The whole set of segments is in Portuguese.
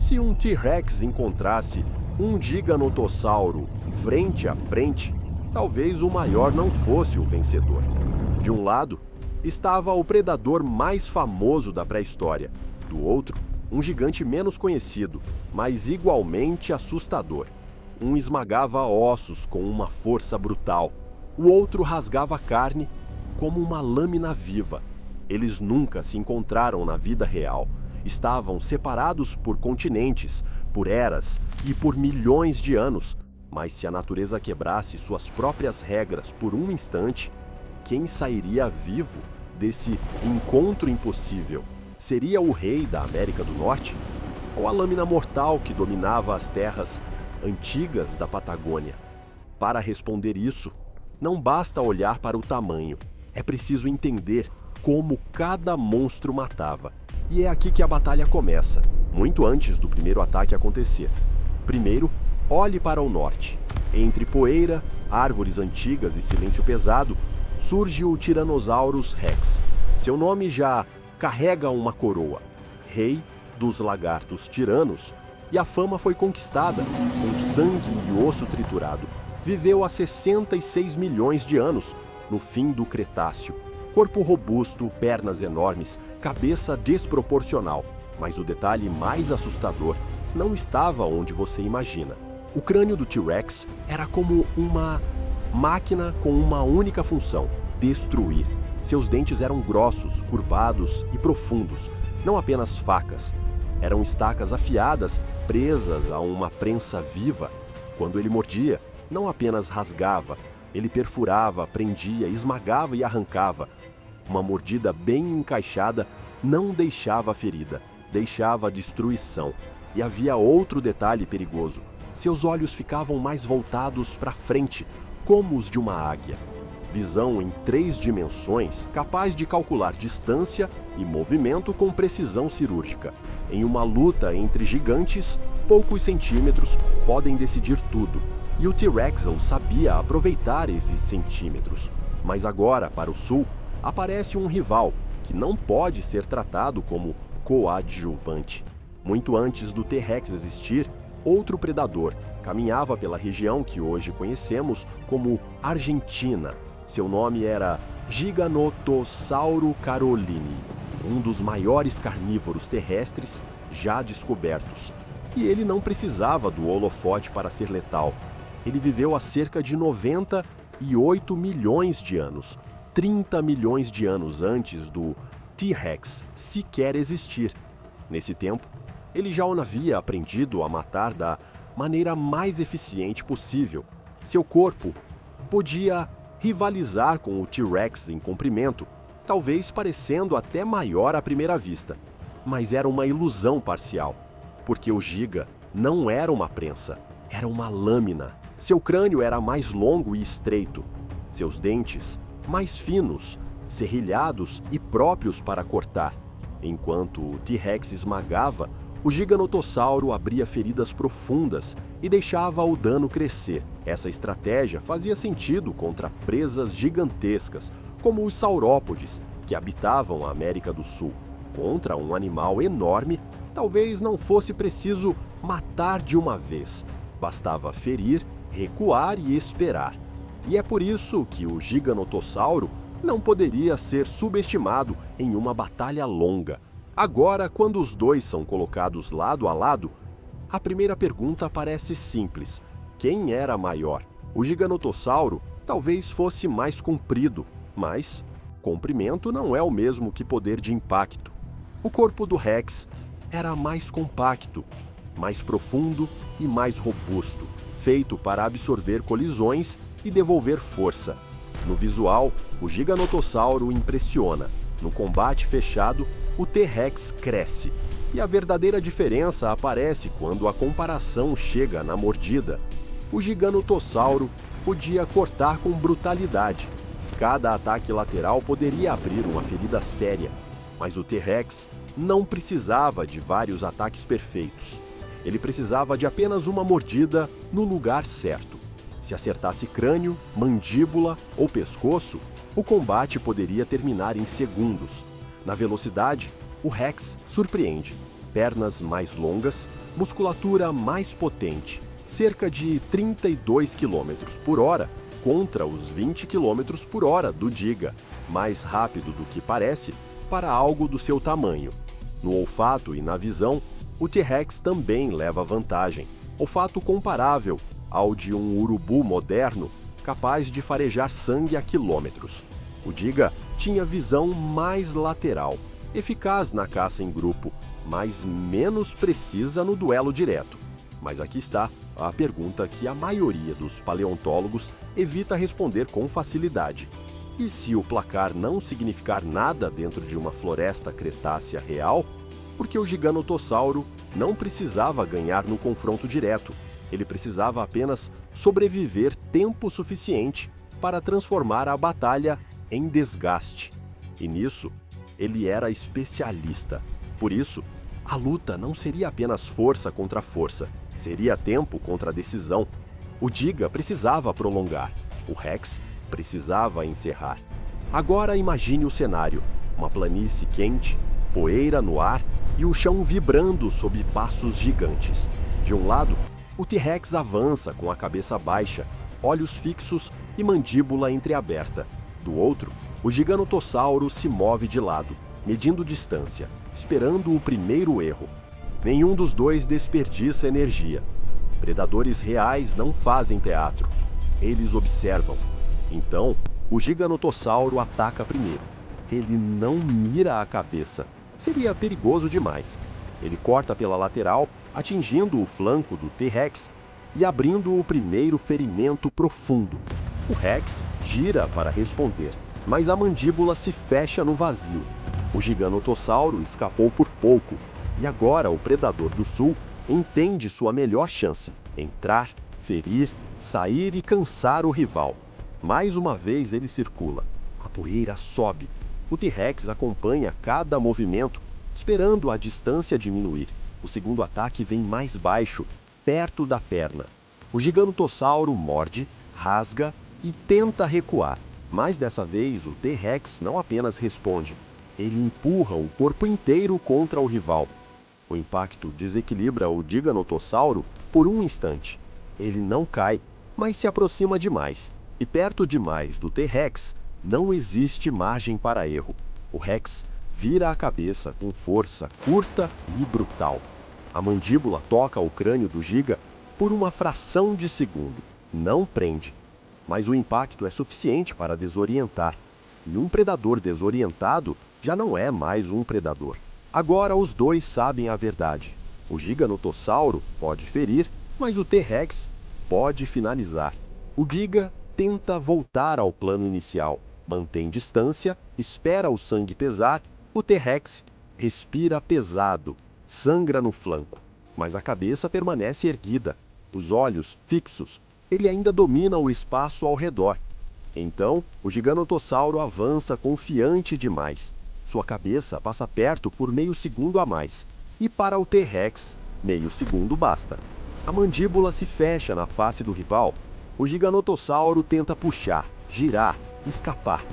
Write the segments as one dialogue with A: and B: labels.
A: Se um T-Rex encontrasse um giganotossauro frente a frente, talvez o maior não fosse o vencedor. De um lado, estava o predador mais famoso da pré-história. Do outro, um gigante menos conhecido, mas igualmente assustador. Um esmagava ossos com uma força brutal. O outro rasgava carne como uma lâmina viva. Eles nunca se encontraram na vida real. Estavam separados por continentes, por eras e por milhões de anos. Mas se a natureza quebrasse suas próprias regras por um instante, quem sairia vivo desse encontro impossível? Seria o rei da América do Norte? Ou a lâmina mortal que dominava as terras antigas da Patagônia? Para responder isso, não basta olhar para o tamanho. É preciso entender como cada monstro matava. E é aqui que a batalha começa, muito antes do primeiro ataque acontecer. Primeiro, olhe para o norte. Entre poeira, árvores antigas e silêncio pesado, surge o Tyrannosaurus Rex. Seu nome já carrega uma coroa, rei dos lagartos tiranos, e a fama foi conquistada, com sangue e osso triturado. Viveu há 66 milhões de anos, no fim do Cretáceo. Corpo robusto, pernas enormes, cabeça desproporcional. Mas o detalhe mais assustador não estava onde você imagina. O crânio do T-Rex era como uma máquina com uma única função: destruir. Seus dentes eram grossos, curvados e profundos, não apenas facas. Eram estacas afiadas, presas a uma prensa viva. Quando ele mordia, não apenas rasgava, ele perfurava, prendia, esmagava e arrancava. Uma mordida bem encaixada não deixava ferida, deixava destruição. E havia outro detalhe perigoso: seus olhos ficavam mais voltados para frente, como os de uma águia. Visão em 3 dimensões, capaz de calcular distância e movimento com precisão cirúrgica. Em uma luta entre gigantes, poucos centímetros podem decidir tudo. E o T-Rex sabia aproveitar esses centímetros. Mas agora, para o sul, aparece um rival que não pode ser tratado como coadjuvante. Muito antes do T-Rex existir, outro predador caminhava pela região que hoje conhecemos como Argentina. Seu nome era Giganotossauro carolini, um dos maiores carnívoros terrestres já descobertos. E ele não precisava do holofote para ser letal. Ele viveu há cerca de 98 milhões de anos, 30 milhões de anos antes do T-Rex sequer existir. Nesse tempo, ele já havia aprendido a matar da maneira mais eficiente possível. Seu corpo podia rivalizar com o T-Rex em comprimento, talvez parecendo até maior à primeira vista. Mas era uma ilusão parcial, porque o giga não era uma prensa, era uma lâmina. Seu crânio era mais longo e estreito, seus dentes mais finos, serrilhados e próprios para cortar. Enquanto o T-Rex esmagava, o giganotossauro abria feridas profundas e deixava o dano crescer. Essa estratégia fazia sentido contra presas gigantescas, como os saurópodes, que habitavam a América do Sul. Contra um animal enorme, talvez não fosse preciso matar de uma vez. Bastava ferir, recuar e esperar. E é por isso que o giganotossauro não poderia ser subestimado em uma batalha longa. Agora, quando os dois são colocados lado a lado, a primeira pergunta parece simples: quem era maior? O giganotossauro talvez fosse mais comprido, mas comprimento não é o mesmo que poder de impacto. O corpo do Rex era mais compacto, mais profundo e mais robusto, feito para absorver colisões e devolver força. No visual, o giganotossauro impressiona. No combate fechado, o T-Rex cresce. E a verdadeira diferença aparece quando a comparação chega na mordida. O giganotossauro podia cortar com brutalidade. Cada ataque lateral poderia abrir uma ferida séria. Mas o T-Rex não precisava de vários ataques perfeitos. Ele precisava de apenas uma mordida no lugar certo. Se acertasse crânio, mandíbula ou pescoço, o combate poderia terminar em segundos. Na velocidade, o Rex surpreende. pernas mais longas, musculatura mais potente, cerca de 32 km por hora contra os 20 km por hora do Giga, mais rápido do que parece para algo do seu tamanho. No olfato e na visão, o T-Rex também leva vantagem, olfato comparável ao de um urubu moderno capaz de farejar sangue a quilômetros. O Giga tinha visão mais lateral, eficaz na caça em grupo, mas menos precisa no duelo direto. Mas aqui está a pergunta que a maioria dos paleontólogos evita responder com facilidade. E se o placar não significar nada dentro de uma floresta cretácea real, porque o Giganotossauro não precisava ganhar no confronto direto. Ele precisava apenas sobreviver tempo suficiente para transformar a batalha em desgaste. E nisso, ele era especialista. Por isso, a luta não seria apenas força contra força, seria tempo contra decisão. O Giga precisava prolongar, o Rex precisava encerrar. Agora imagine o cenário: uma planície quente, poeira no ar e o chão vibrando sob passos gigantes. De um lado, o T-Rex avança com a cabeça baixa, olhos fixos e mandíbula entreaberta. Do outro, o Giganotossauro se move de lado, medindo distância, esperando o primeiro erro. Nenhum dos dois desperdiça energia. Predadores reais não fazem teatro. Eles observam. Então, o Giganotossauro ataca primeiro. Ele não mira a cabeça. Seria perigoso demais. Ele corta pela lateral, atingindo o flanco do T-Rex e abrindo o primeiro ferimento profundo. O Rex gira para responder, mas a mandíbula se fecha no vazio. O Giganotossauro escapou por pouco, e agora o predador do sul entende sua melhor chance: entrar, ferir, sair e cansar o rival. Mais uma vez ele circula. A poeira sobe. O T-Rex acompanha cada movimento, esperando a distância diminuir. O segundo ataque vem mais baixo, perto da perna. O Giganotossauro morde, rasga e tenta recuar. Mas dessa vez o T-Rex não apenas responde, ele empurra o corpo inteiro contra o rival. O impacto desequilibra o Giganotossauro por um instante. Ele não cai, mas se aproxima demais. E perto demais do T-Rex, não existe margem para erro. O Rex vira a cabeça com força curta e brutal. A mandíbula toca o crânio do Giga por uma fração de segundo. Não prende, mas o impacto é suficiente para desorientar. E um predador desorientado já não é mais um predador. Agora os dois sabem a verdade. O Giganotossauro pode ferir, mas o T-Rex pode finalizar. O Giga tenta voltar ao plano inicial, mantém distância, espera o sangue pesar. O T-Rex respira pesado, sangra no flanco, mas a cabeça permanece erguida, os olhos fixos. Ele ainda domina o espaço ao redor. Então, o Giganotossauro avança confiante demais. Sua cabeça passa perto por meio segundo a mais. E para o T-Rex, meio segundo basta. A mandíbula se fecha na face do rival. O Giganotossauro tenta puxar, girar, escapar.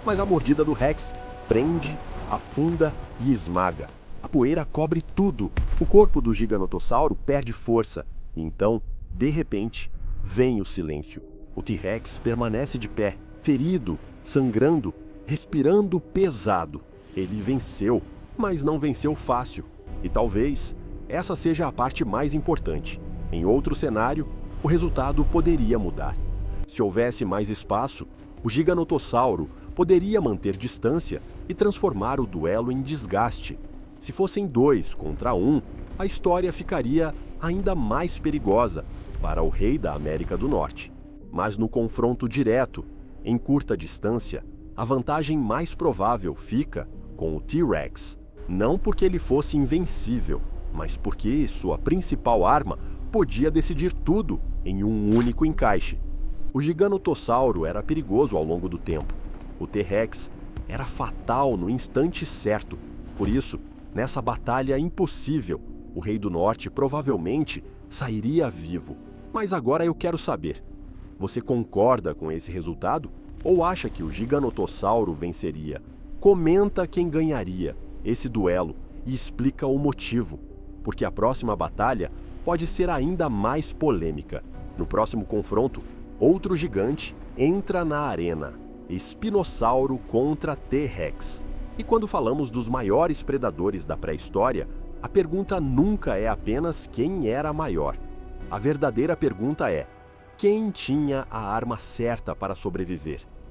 A: Mas a mordida do Rex prende, afunda e esmaga. A poeira cobre tudo. O corpo do Giganotossauro perde força. Então, de repente, vem o silêncio. O T-Rex permanece de pé, ferido, sangrando, respirando pesado. Ele venceu, mas não venceu fácil. E talvez essa seja a parte mais importante. Em outro cenário, o resultado poderia mudar. Se houvesse mais espaço, o Giganotossauro poderia manter distância e transformar o duelo em desgaste. Se fossem 2 contra 1, a história ficaria ainda mais perigosa para o rei da América do Norte. Mas no confronto direto, em curta distância, a vantagem mais provável fica com o T-Rex. Não porque ele fosse invencível, mas porque sua principal arma podia decidir tudo em um único encaixe. O Giganotossauro era perigoso ao longo do tempo. O T-Rex era fatal no instante certo. Por isso, nessa batalha impossível, o Rei do Norte provavelmente sairia vivo. Mas agora eu quero saber, você concorda com esse resultado? Ou acha que o Giganotossauro venceria? Comenta quem ganharia esse duelo e explica o motivo. porque a próxima batalha pode ser ainda mais polêmica. No próximo confronto, outro gigante entra na arena: Espinossauro contra T-Rex. E quando falamos dos maiores predadores da pré-história, a pergunta nunca é apenas quem era maior. A verdadeira pergunta é: quem tinha a arma certa para sobreviver?